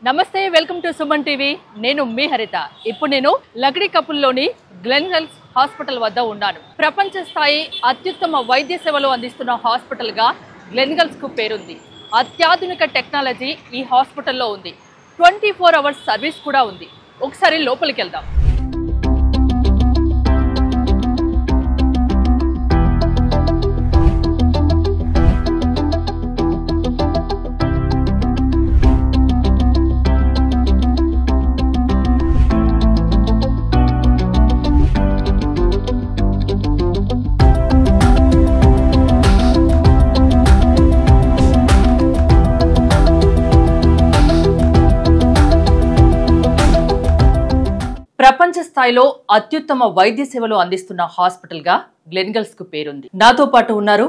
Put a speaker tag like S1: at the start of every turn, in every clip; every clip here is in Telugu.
S1: నమస్తే, వెల్కమ్ టు సుమన్ టీవీ. నేను మీ హరిత. ఇప్పుడు నేను లగడి కపుల్లోని గ్లెన్ హెల్త్ హాస్పిటల్ వద్ద ఉన్నాను. ప్రపంచ స్థాయి అత్యుత్తమ వైద్య సేవలు అందిస్తున్న హాస్పిటల్గా గ్లెన్ హెల్త్ కు పేరుంది. అత్యాధునిక టెక్నాలజీ ఈ హాస్పిటల్లో ఉంది. 24 అవర్స్ సర్వీస్ కూడా ఉంది. ఒకసారి లోపలికి వెళ్దాం. ప్రపంచ స్థాయిలో అత్యుత్తమ వైద్య సేవలు అందిస్తున్న హాస్పిటల్ గా గ్లెన్ హెల్త్ కు పేరుంది. నాతో పాటు ఉన్నారు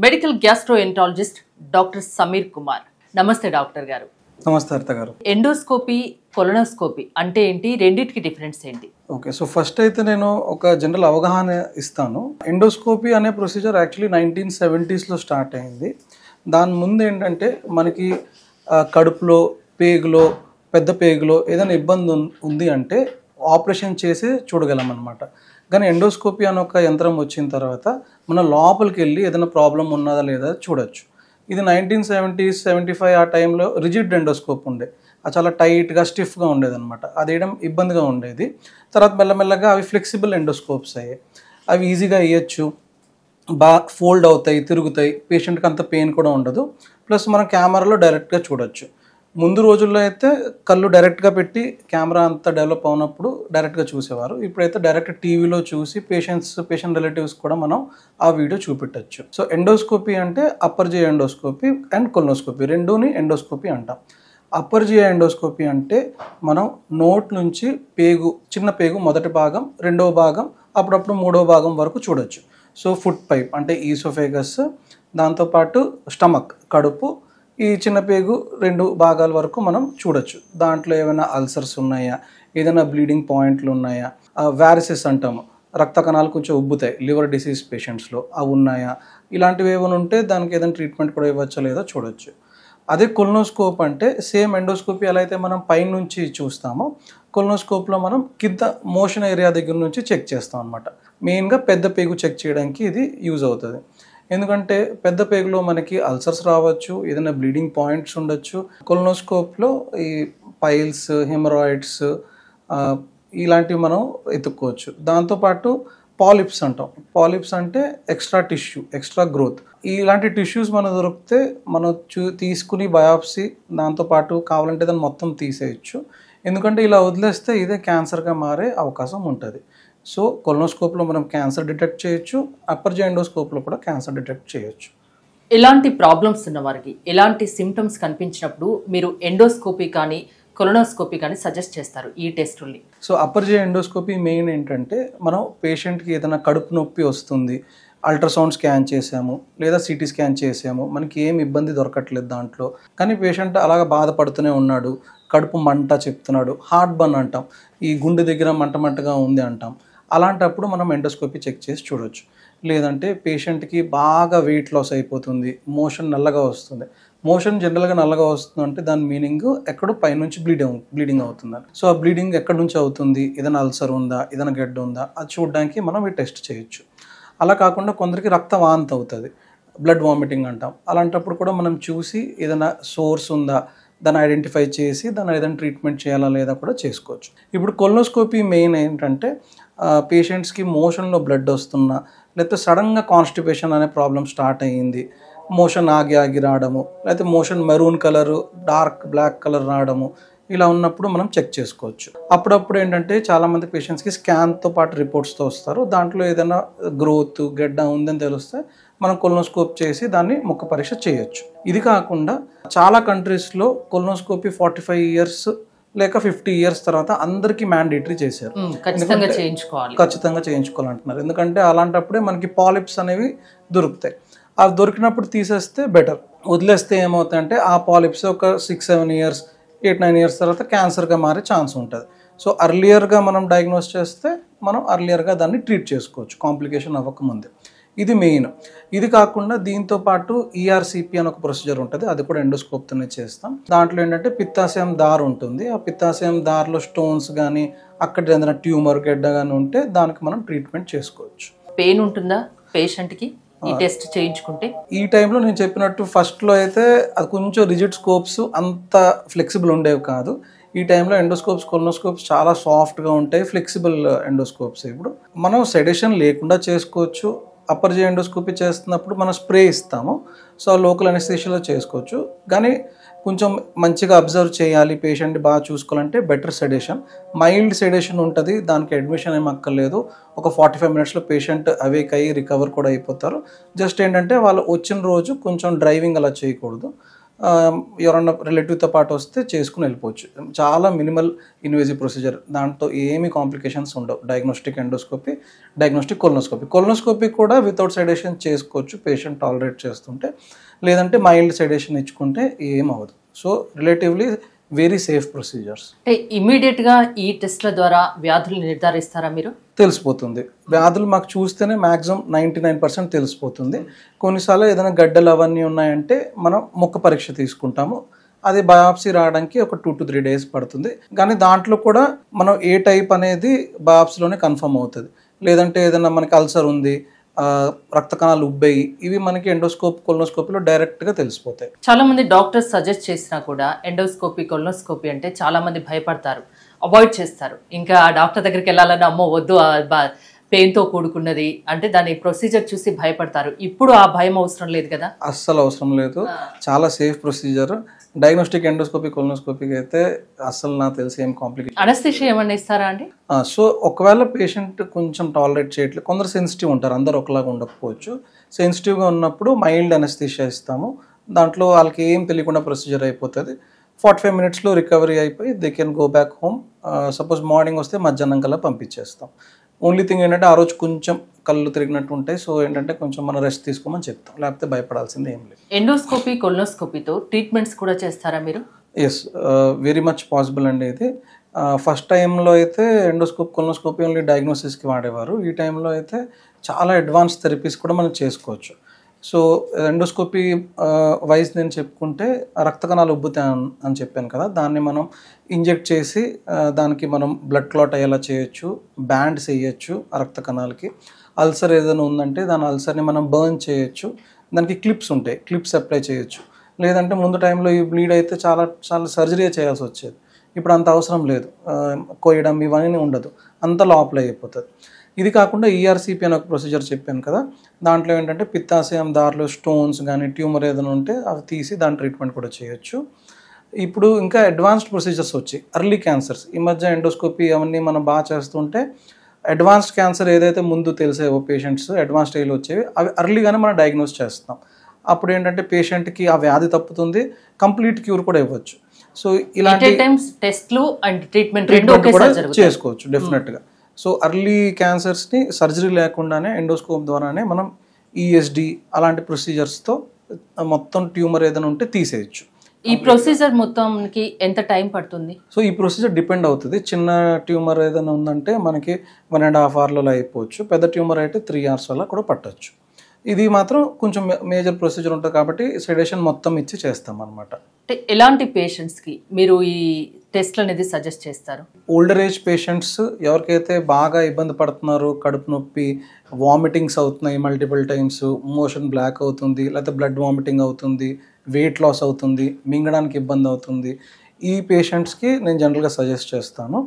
S1: medical gastroenterologist doctor Sameer Kumar. నమస్తే డాక్టర్ గారు.
S2: నమస్తే హరిత గారు.
S1: ఎండోస్కోపీ, కొలనోస్కోపీ అంటే ఏంటి? రెండింటికి డిఫరెన్స్ ఏంటి?
S2: ఓకే, సో ఫస్ట్ అయితే నేను ఒక జనరల్ అవగాహన ఇస్తాను. ఎండోస్కోపీ అనే ప్రొసీజర్ యాక్చువల్లీ 1970s స్టార్ట్ అయింది. దాని ముందు ఏంటంటే మనకి కడుపులో, పేగులో, పెద్ద పేగులో ఏదైనా ఇబ్బంది ఉంది అంటే ఆపరేషన్ చేసి చూడగలం అనమాట. కానీ ఎండోస్కోపీ అనే ఒక యంత్రం వచ్చిన తర్వాత మన లోపలికి వెళ్ళి ఏదైనా ప్రాబ్లం ఉన్నదా లేదా చూడొచ్చు. ఇది 1970s, 75 ఆ టైంలో రిజిడ్ ఎండోస్కోప్ ఉండే. అది చాలా టైట్గా, స్టిఫ్గా ఉండేది అనమాట. అది వేయడం ఇబ్బందిగా ఉండేది. తర్వాత మెల్లమెల్లగా అవి ఫ్లెక్సిబుల్ ఎండోస్కోప్స్ అయ్యాయి. అవి ఈజీగా వేయచ్చు, బాగా ఫోల్డ్ అవుతాయి, తిరుగుతాయి, పేషెంట్కి అంత పెయిన్ కూడా ఉండదు. ప్లస్ మనం కెమెరాలో డైరెక్ట్గా చూడొచ్చు. ముందు రోజుల్లో అయితే కళ్ళు డైరెక్ట్గా పెట్టి కెమెరా అంతా డెవలప్ అవునప్పుడు డైరెక్ట్గా చూసేవారు. ఇప్పుడైతే డైరెక్ట్ టీవీలో చూసి పేషెంట్ రిలేటివ్స్ కూడా మనం ఆ వీడియో చూపెట్టచ్చు. సో ఎండోస్కోపీ అంటే upper GI endoscopy and colonoscopy, రెండూని ఎండోస్కోపీ అంటాం. అప్పర్ జిఐ ఎండోస్కోపీ అంటే మనం నోట్ నుంచి పేగు, చిన్న పేగు మొదటి భాగం, రెండవ భాగం, అప్పుడప్పుడు మూడవ భాగం వరకు చూడొచ్చు. సో ఫుడ్ పైప్ అంటే ఈసోఫేగస్, దాంతోపాటు స్టమక్, కడుపు, ఈ చిన్న పేగు 2 భాగాల వరకు మనం చూడొచ్చు. దాంట్లో ఏమైనా అల్సర్స్ ఉన్నాయా, ఏదైనా బ్లీడింగ్ పాయింట్లు ఉన్నాయా, వ్యారిసెస్ అంటాము, రక్త కణాలు కొంచెం ఉబ్బుతాయి లివర్ డిసీజ్ పేషెంట్స్లో, అవి ఉన్నాయా, ఇలాంటివి ఏమైనా ఉంటే దానికి ఏదైనా ట్రీట్మెంట్ కూడా ఇవ్వచ్చో లేదో చూడొచ్చు. అదే కొలనోస్కోప్ అంటే సేమ్ ఎండోస్కోపీ ఎలా అయితే మనం పైన నుంచి చూస్తామో, కొలనోస్కోప్లో మనం కింద మోషన్ ఏరియా దగ్గర నుంచి చెక్ చేస్తాం అనమాట. మెయిన్గా పెద్ద పేగు చెక్ చేయడానికి ఇది యూజ్ అవుతుంది. ఎందుకంటే పెద్ద పేగులో మనకి అల్సర్స్ రావచ్చు, ఏదైనా బ్లీడింగ్ పాయింట్స్ ఉండొచ్చు. కొలనోస్కోప్లో ఈ పైల్స్, హెమరాయిడ్స్ ఇలాంటివి మనం ఎత్తుక్కోవచ్చు. దాంతోపాటు పాలిప్స్ అంటాం. పాలిప్స్ అంటే ఎక్స్ట్రా టిష్యూ, ఎక్స్ట్రా గ్రోత్. ఇలాంటి టిష్యూస్ మనకు దొరికితే మనం తీసుకుని బయాప్సీ, దాంతోపాటు కావాలంటే దాన్ని మొత్తం తీసేయచ్చు. ఎందుకంటే ఇలా వదిలేస్తే ఇదే క్యాన్సర్గా మారే అవకాశం ఉంటుంది. సో కొలనోస్కోప్లో మనం క్యాన్సర్ డిటెక్ట్ చేయొచ్చు, అప్పర్ జిఐ ఎండోస్కోప్లో కూడా క్యాన్సర్ డిటెక్ట్ చేయొచ్చు.
S1: ఎలాంటి ప్రాబ్లమ్స్ ఉన్న వారికి, ఎలాంటి సిమ్టమ్స్ కనిపించినప్పుడు మీరు ఎండోస్కోపీ కానీ కొలనోస్కోపీ కానీ సజెస్ట్ చేస్తారు ఈ టెస్టుల్ని?
S2: So upper GI endoscopy main ఏంటంటే మనం పేషెంట్కి ఏదైనా కడుపు నొప్పి వస్తుంది, అల్ట్రాసౌండ్ స్కాన్ చేసాము లేదా సిటీ స్కాన్ చేసాము, మనకి ఏం ఇబ్బంది దొరకట్లేదు దాంట్లో, కానీ పేషెంట్ అలాగ బాధపడుతూనే ఉన్నాడు, కడుపు మంట చెప్తున్నాడు, హార్ట్ బర్న్ అంటాం, ఈ గుండె దగ్గర మంటగా ఉంది అంటాం. అలాంటప్పుడు మనం ఎండోస్కోపీ చెక్ చేసి చూడొచ్చు. లేదంటే పేషెంట్కి బాగా వెయిట్ లాస్ అయిపోతుంది, మోషన్ నల్లగా వస్తుంది. మోషన్ జనరల్గా నల్లగా వస్తుంది అంటే దాని మీనింగ్ ఎక్కడో పైనుంచి బ్లీడింగ్ అవుతుందని. సో ఆ బ్లీడింగ్ ఎక్కడి నుంచి అవుతుంది, ఏదైనా అల్సర్ ఉందా, ఏదైనా గడ్డ ఉందా, అది చూడడానికి మనం ఈ టెస్ట్ చేయొచ్చు. అలా కాకుండా కొందరికి రక్త వాంతి అవుతుంది, బ్లడ్ వామిటింగ్ అంటాం. అలాంటప్పుడు కూడా మనం చూసి ఏదైనా సోర్స్ ఉందా దాన్ని ఐడెంటిఫై చేసి దాన్ని ఏదైనా ట్రీట్మెంట్ చేయాలా లేదా కూడా చేసుకోవచ్చు. ఇప్పుడు కొలనోస్కోపీ మెయిన్ ఏంటంటే పేషెంట్స్కి మోషన్లో బ్లడ్ వస్తున్నా, లేకపోతే సడన్గా కాన్స్టిపేషన్ అనే ప్రాబ్లం స్టార్ట్ అయ్యింది, మోషన్ ఆగి రావడము, లేకపోతే motion maroon colour, dark black colour రావడము, ఇలా ఉన్నప్పుడు మనం చెక్ చేసుకోవచ్చు. అప్పుడప్పుడు ఏంటంటే చాలామంది పేషెంట్స్కి స్కాన్తో పాటు రిపోర్ట్స్తో వస్తారు. దాంట్లో ఏదైనా గ్రోత్, గడ్డ ఉందని తెలిస్తే మనం కొలనోస్కోప్ చేసి దాన్ని ముక్క పరీక్ష చేయొచ్చు. ఇది కాకుండా చాలా కంట్రీస్లో కొలనోస్కోపీ 45 years లేక 50 years తర్వాత అందరికీ మ్యాండేటరీ చేశారు. ఖచ్చితంగా చేయించుకోవాలంటున్నారు. ఎందుకంటే అలాంటప్పుడే మనకి పాలిప్స్ అనేవి దొరుకుతాయి. అవి దొరికినప్పుడు తీసేస్తే బెటర్. వదిలేస్తే ఏమవుతాయంటే ఆ పాలిప్స్ ఒక 6-7 years, 8-9 years తర్వాత క్యాన్సర్గా మారే ఛాన్స్ ఉంటుంది. సో అర్లియర్గా మనం డయాగ్నోస్ చేస్తే మనం అర్లియర్గా దాన్ని ట్రీట్ చేసుకోవచ్చు కాంప్లికేషన్ అవ్వకముందే. ఇది మెయిన్. ఇది కాకుండా దీంతో పాటు ఈఆర్సిపి అని ఒక ప్రొసీజర్ ఉంటుంది, అది కూడా ఎండోస్కోప్తోనే చేస్తాం. దాంట్లో ఏంటంటే పిత్తాశయం దారు ఉంటుంది, ఆ పిత్తాశయం దారిలో స్టోన్స్ కానీ అక్కడ ఏదైనా ట్యూమర్ గడ్డ కానీ ఉంటే దానికి మనం ట్రీట్మెంట్ చేసుకోవచ్చు.
S1: పెయిన్ ఉంటుందా పేషెంట్కి ఈ టెస్ట్ చేయించుకుంటే?
S2: ఈ టైంలో నేను చెప్పినట్టు ఫస్ట్లో అయితే అది కొంచెం రిజిడ్ స్కోప్స్ అంత ఫ్లెక్సిబుల్ ఉండేవి కాదు. ఈ టైంలో ఎండోస్కోప్స్, కొలనోస్కోప్స్ చాలా సాఫ్ట్గా ఉంటాయి, ఫ్లెక్సిబుల్ ఎండోస్కోప్స్. ఇప్పుడు మనం సెడేషన్ లేకుండా చేసుకోవచ్చు. అప్పర్ జే ఎండోస్కోపీ చేస్తున్నప్పుడు మనం స్ప్రే ఇస్తాము, సో లోకల్ అనెస్థీషియాలో చేసుకోవచ్చు. కానీ కొంచెం మంచిగా అబ్జర్వ్ చేయాలి, పేషెంట్ బాగా చూసుకోవాలంటే బెటర్ సెడేషన్, మైల్డ్ సెడేషన్ ఉంటుంది, దానికి అడ్మిషన్ ఏం అక్కర్లేదు. ఒక 45 మినిట్స్లో పేషెంట్ అవేక్ అయ్యి రికవర్ కూడా అయిపోతారు. జస్ట్ ఏంటంటే వాళ్ళు వచ్చిన రోజు కొంచెం డ్రైవింగ్ అలా చేయకూడదు, ఎవరన్నా రిలేటివ్తో పాటు వస్తే చేసుకుని వెళ్ళిపోవచ్చు. చాలా మినిమల్ ఇన్వేజివ్ ప్రొసీజర్, దాంట్లో ఏమీ కాంప్లికేషన్స్ ఉండవు. డయాగ్నోస్టిక్ ఎండోస్కోపీ, డయాగ్నోస్టిక్ కొలనోస్కోపీ కూడా వితౌట్ సెడేషన్ చేసుకోవచ్చు పేషెంట్ టాలరేట్ చేస్తుంటే, లేదంటే మైల్డ్ సెడేషన్ ఇచ్చుకుంటే ఏం అవ్వదు. So relatively very safe procedures.
S1: అంటే ఇమీడియట్గా ఈ టెస్ట్ల ద్వారా వ్యాధులు నిర్ధారిస్తారా మీరు?
S2: తెలిసిపోతుంది. వ్యాధులు మాకు చూస్తేనే మ్యాక్సిమం 99% తెలిసిపోతుంది. కొన్నిసార్లు ఏదైనా గడ్డలు అవన్నీ ఉన్నాయంటే మనం ముక్క పరీక్ష తీసుకుంటాము, అది బయాప్సీ రావడానికి ఒక 2 to 3 days పడుతుంది. కానీ దాంట్లో కూడా మనం ఏ టైప్ అనేది బయాప్సీలోనే కన్ఫర్మ్ అవుతుంది. లేదంటే ఏదైనా మనకి అల్సర్ ఉంది, రక్త కణాలు ఉబ్బేయి, ఇవి మనకి ఎండోస్కోప్, కొలనోస్కోపీలో డైరెక్ట్గా తెలిసిపోతాయి.
S1: చాలా మంది డాక్టర్స్ సజెస్ట్ చేసినా కూడా ఎండోస్కోపీ, కొలనోస్కోపీ అంటే చాలా మంది భయపడతారు, అవాయిడ్ చేస్తారు. ఇంకా ఆ డాక్టర్ దగ్గరికి వెళ్ళాలని అమ్మో వద్దు, పెయిన్తో కూడుకున్నది అంటే దాని ప్రొసీజర్ చూసి భయపడతారు. ఇప్పుడు ఆ భయం అవసరం లేదు కదా?
S2: అస్సలు అవసరం లేదు, చాలా సేఫ్ ప్రొసీజర్. డయాగ్నోస్టిక్ ఎండోస్కోపీ, కొలనోస్కోపీకి అయితే అస్సలు నాకు తెలిసి ఏం కాంప్లికేషన్.
S1: అనస్థీషియా ఏమన్నా ఇస్తారా అండి?
S2: సో ఒకవేళ పేషెంట్ కొంచెం టాలరేట్ చేయట్లేదు, కొందరు సెన్సిటివ్ ఉంటారు, అందరు ఒకలాగా ఉండకపోవచ్చు. సెన్సిటివ్గా ఉన్నప్పుడు మైల్డ్ అనస్థీషియా ఇస్తాము, దాంట్లో వాళ్ళకి ఏం తెలియకుండా ప్రొసీజర్ అయిపోతుంది. 45 మినిట్స్లో రికవరీ అయిపోయి they can go back home. Suppose morning వస్తే మధ్యాహ్నం కల్లా పంపించేస్తాం. ఓన్లీ థింగ్ ఏంటంటే ఆ రోజు కొంచెం కళ్ళు తిరిగినట్టు ఉంటాయి, సో ఏంటంటే కొంచెం మనం రెస్ట్ తీసుకోమని చెప్తాం, లేకపోతే భయపడాల్సింది ఏం లేదు.
S1: ఎండోస్కోపీ, కొలనోస్కోపీతో ట్రీట్మెంట్స్ కూడా చేస్తారా మీరు?
S2: ఎస్, వెరీ మచ్ పాసిబుల్ అండి. ఇది ఫస్ట్ టైంలో అయితే ఎండోస్కోప్, కొలనోస్కోపీ ఓన్లీ డయాగ్నోసిస్కి వాడేవారు. ఈ టైంలో అయితే చాలా అడ్వాన్స్ థెరపీస్ కూడా మనం చేసుకోవచ్చు. సో ఎండోస్కోపీ వైజ్ నేను చెప్పుకుంటే రక్త కణాలు ఉబ్బుతాయి అని చెప్పాను కదా, దాన్ని మనం ఇంజెక్ట్ చేసి దానికి మనం బ్లడ్ క్లాట్ అయ్యేలా చేయొచ్చు, బ్యాండ్స్ వేయచ్చు ఆ రక్త కణాలకి. అల్సర్ ఏదైనా ఉందంటే దాని అల్సర్ని మనం బర్న్ చేయొచ్చు, దానికి క్లిప్స్ ఉంటాయి, క్లిప్స్ అప్లై చేయొచ్చు. లేదంటే ముందు టైంలో ఈ బ్లీడ్ అయితే చాలా సర్జరీ చేయాల్సి వచ్చేది, ఇప్పుడు అంత అవసరం లేదు, కోయడం ఇవన్నీ ఉండదు, అంత లోపల అయిపోతుంది. ఇది కాకుండా ఈఆర్సిపి అని ఒక ప్రొసీజర్ చెప్పాను కదా, దాంట్లో ఏంటంటే పిత్తాశయం దారిలో స్టోన్స్ కానీ ట్యూమర్ ఏదైనా ఉంటే అవి తీసి దాని ట్రీట్మెంట్ కూడా చేయొచ్చు. ఇప్పుడు ఇంకా అడ్వాన్స్డ్ ప్రొసీజర్స్ వచ్చాయి, ఎర్లీ క్యాన్సర్స్. ఈ మధ్య ఎండోస్కోపీ అవన్నీ మనం బాగా చేస్తుంటే అడ్వాన్స్డ్ క్యాన్సర్ ఏదైతే ముందు తెలిసేవో పేషెంట్స్ అడ్వాన్స్ స్టేజ్లో వచ్చేవి, అవి ఎర్లీగానే మనం డయాగ్నోస్ చేస్తాం. అప్పుడు ఏంటంటే పేషెంట్కి ఆ వ్యాధి తప్పుతుంది, కంప్లీట్ క్యూర్ కూడా ఇవ్వచ్చు. సో ఇలాంటి
S1: టెస్ట్లు అండ్ ట్రీట్మెంట్
S2: కూడా చేసుకోవచ్చు డెఫినెట్గా. సో ఎర్లీ క్యాన్సర్స్ని సర్జరీ లేకుండానే ఎండోస్కోప్ ద్వారానే మనం ఈఎస్డి అలాంటి ప్రొసీజర్స్తో మొత్తం ట్యూమర్ ఏదైనా ఉంటే తీసేయచ్చు.
S1: ఈ ప్రొసీజర్ మొత్తంకి ఎంత టైం పడుతుంది?
S2: సో ఈ ప్రొసీజర్ డిపెండ్ అవుతుంది. చిన్న ట్యూమర్ ఏదైనా ఉందంటే మనకి 1.5 hours అయిపోవచ్చు, పెద్ద ట్యూమర్ అయితే 3 hours వల్ల కూడా పట్టచ్చు. ఇది మాత్రం కొంచెం మేజర్ ప్రొసీజర్ ఉంటుంది కాబట్టి సెడేషన్ మొత్తం ఇచ్చి చేస్తాం అనమాట.
S1: అంటే ఎలాంటి పేషెంట్స్కి మీరు ఈ టెస్ట్లు అనేది సజెస్ట్ చేస్తారు?
S2: ఓల్డర్ ఏజ్ పేషెంట్స్ ఎవరికైతే బాగా ఇబ్బంది పడుతున్నారో, కడుపు నొప్పి, వామిటింగ్స్ అవుతున్నాయి మల్టిపుల్ టైమ్స్, మోషన్ బ్లాక్ అవుతుంది, లేకపోతే బ్లడ్ వామిటింగ్ అవుతుంది, వెయిట్ లాస్ అవుతుంది, మింగడానికి ఇబ్బంది అవుతుంది, ఈ పేషెంట్స్కి నేను జనరల్గా సజెస్ట్ చేస్తాను.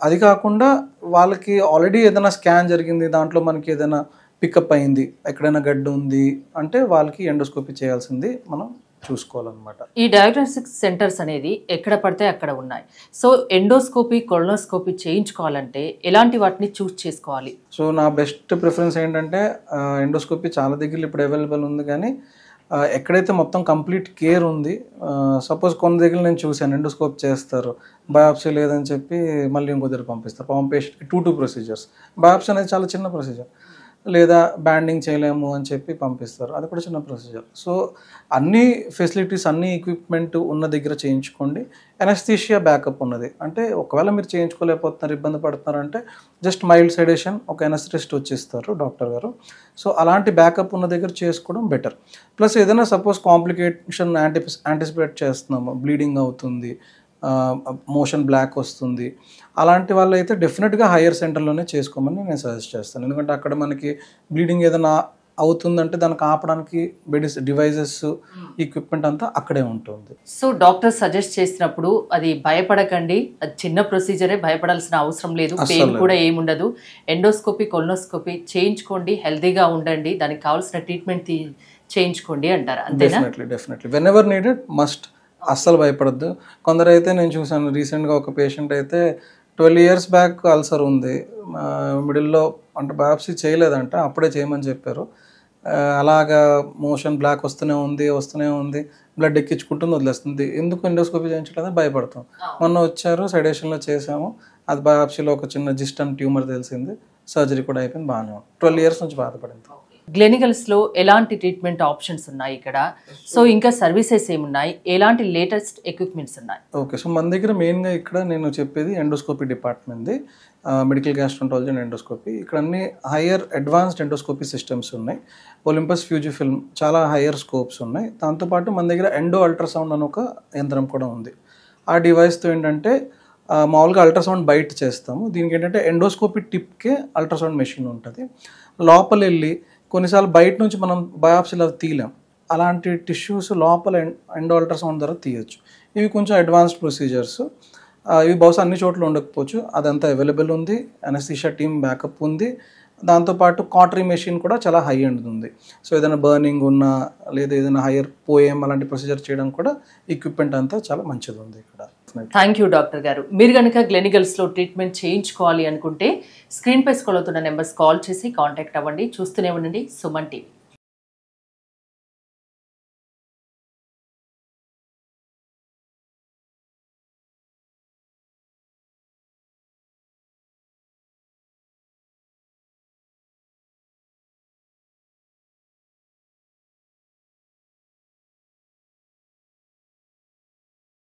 S2: అది కాకుండా వాళ్ళకి ఆల్రెడీ ఏదైనా స్కాన్ జరిగింది, దాంట్లో మనకి ఏదైనా పికప్ అయింది, ఎక్కడైనా గడ్డ ఉంది అంటే వాళ్ళకి ఎండోస్కోపీ చేయాల్సింది మనం చూసుకోవాలన్నమాట.
S1: ఈ డయాగ్నోస్టిక్ సెంటర్స్ అనేది ఎక్కడ పడితే అక్కడ ఉన్నాయి. సో ఎండోస్కోపీ, కొలనోస్కోపీ చేయించుకోవాలంటే ఎలాంటి వాటిని చూస్ చేసుకోవాలి?
S2: సో నా బెస్ట్ ప్రిఫరెన్స్ ఏంటంటే ఎండోస్కోపీ చాలా దగ్గర ఇప్పుడు అవైలబుల్ ఉంది, కానీ ఎక్కడైతే మొత్తం కంప్లీట్ కేర్ ఉంది. సపోజ్ కొన్ని దగ్గర నేను చూశాను ఎండోస్కోప్ చేస్తారు, బయాప్సీ లేదని చెప్పి మళ్ళీ ఇంకో దగ్గర పంపిస్తారు. పాపం పేషెంట్కి 2 procedures. బయాప్సీ అనేది చాలా చిన్న ప్రొసీజర్, లేదా బ్యాండింగ్ చేయలేము అని చెప్పి పంపిస్తారు. అది కూడా చిన్న ప్రొసీజర్. సో అన్ని ఫెసిలిటీస్, అన్ని ఎక్విప్మెంట్ ఉన్న దగ్గర చేయించుకోండి. ఎనస్థీషియా బ్యాకప్ ఉన్నది అంటే ఒకవేళ మీరు చేయించుకోలేకపోతున్నారు, ఇబ్బంది పడుతున్నారంటే జస్ట్ మైల్డ్ సెడేషన్, ఒక ఎనస్థిస్ట్ వచ్చిస్తారు డాక్టర్ గారు. సో అలాంటి బ్యాకప్ ఉన్న దగ్గర చేసుకోవడం బెటర్. ప్లస్ ఏదైనా సపోజ్ కాంప్లికేషన్ యాంటిసిపేట్ చేస్తున్నాము, బ్లీడింగ్ అవుతుంది, మోషన్ బ్లాక్ వస్తుంది, అలాంటి వాళ్ళు అయితే డెఫినెట్గా హైయర్ సెంటర్లోనే చేసుకోమని నేను సజెస్ట్ చేస్తాను. ఎందుకంటే అక్కడ మనకి బ్లీడింగ్ ఏదైనా అవుతుందంటే దానికి ఆపడానికి డివైజెస్, ఎక్విప్మెంట్ అంతా అక్కడే ఉంటుంది.
S1: సో డాక్టర్ సజెస్ట్ చేసినప్పుడు అది భయపడకండి, అది చిన్న ప్రొసీజరే, భయపడాల్సిన అవసరం లేదు, పెయిన్ కూడా ఏముండదు. ఎండోస్కోపీ, కొలనోస్కోపీ చేయించుకోండి, హెల్తీగా ఉండండి, దానికి కావాల్సిన ట్రీట్మెంట్ చేయించుకోండి అంటారు, అంతేనా?
S2: Definitely when ever needed must, అస్సలు భయపడద్దు. కొందరైతే నేను చూసాను రీసెంట్గా ఒక పేషెంట్ అయితే 12 years బ్యాక్ అల్సర్ ఉంది, మిడిల్లో అంటే బయాప్సీ చేయలేదంట, అప్పుడే చేయమని చెప్పారు. అలాగా మోషన్ బ్లాక్ వస్తూనే ఉంది, బ్లడ్ ఎక్కించుకుంటుంది, వదిలేస్తుంది. ఎందుకు ఎండోస్కోపీ చేయించలేదని భయపడతాం. మొన్న వచ్చారు, సెడేషన్లో చేసాము, అది బయాప్సీలో ఒక చిన్న జిస్టన్ ట్యూమర్ తెలిసింది, సర్జరీ కూడా అయిపోయింది, బాగానే ఉంది. 12 years నుంచి బాధపడింది.
S1: గ్లెనిగల్స్లో ఎలాంటి ట్రీట్మెంట్ ఆప్షన్స్ ఉన్నాయి ఇక్కడ? సో ఇంకా సర్వీసెస్ ఏమున్నాయి, ఎలాంటి లేటెస్ట్ ఎక్విప్మెంట్స్ ఉన్నాయి?
S2: ఓకే, సో మన దగ్గర మెయిన్గా ఇక్కడ నేను చెప్పేది ఎండోస్కోపీ డిపార్ట్మెంట్ది, మెడికల్ గ్యాస్ట్రాంటాలజీ అండ్ ఎండోస్కోపీ. ఇక్కడ అన్ని హయ్యర్ అడ్వాన్స్డ్ ఎండోస్కోపీ సిస్టమ్స్ ఉన్నాయి. ఒలింపస్ ఫ్యూజిఫిల్మ్ చాలా హయ్యర్ స్కోప్స్ ఉన్నాయి. దాంతోపాటు మన దగ్గర ఎండో అల్ట్రాసౌండ్ అని ఒక యంత్రం కూడా ఉంది. ఆ డివైస్తో ఏంటంటే మామూలుగా అల్ట్రాసౌండ్ బయట చేస్తాము, దీనికి ఏంటంటే ఎండోస్కోపీ టిప్కే అల్ట్రాసౌండ్ మెషిన్ ఉంటుంది. లోపల వెళ్ళి కొన్నిసార్లు బయట నుంచి మనం బయాప్సీలో తీయలేం, అలాంటి టిష్యూస్ లోపల ఎండో అల్ట్రాసౌండ్ ద్వారా తీయచ్చు. ఇవి కొంచెం అడ్వాన్స్డ్ ప్రొసీజర్స్, ఇవి బహుశా అన్ని చోట్ల ఉండకపోవచ్చు, అదంతా అవైలబుల్ ఉంది. అనస్థీషియా టీమ్ బ్యాకప్ ఉంది. దాంతోపాటు కాటరీ మెషిన్ కూడా చాలా హై ఎండ్ ఉంది. సో ఏదైనా బర్నింగ్ ఉన్నా లేదా ఏదైనా హైయర్ పోయేం అలాంటి ప్రొసీజర్ చేయడం కూడా ఎక్విప్మెంట్ అంతా చాలా మంచిది ఉంది ఇక్కడ.
S1: థ్యాంక్ యూ డాక్టర్ గారు. మీరు కనుక గ్లెనిగల్స్లో ట్రీట్మెంట్ చేయించుకోవాలి అనుకుంటే స్క్రీన్ పై స్క్రోల్ అవుతున్న నెంబర్స్ కాల్ చేసి కాంటాక్ట్ అవ్వండి. చూస్తూనే ఉండండి సుమన్ టీవీ.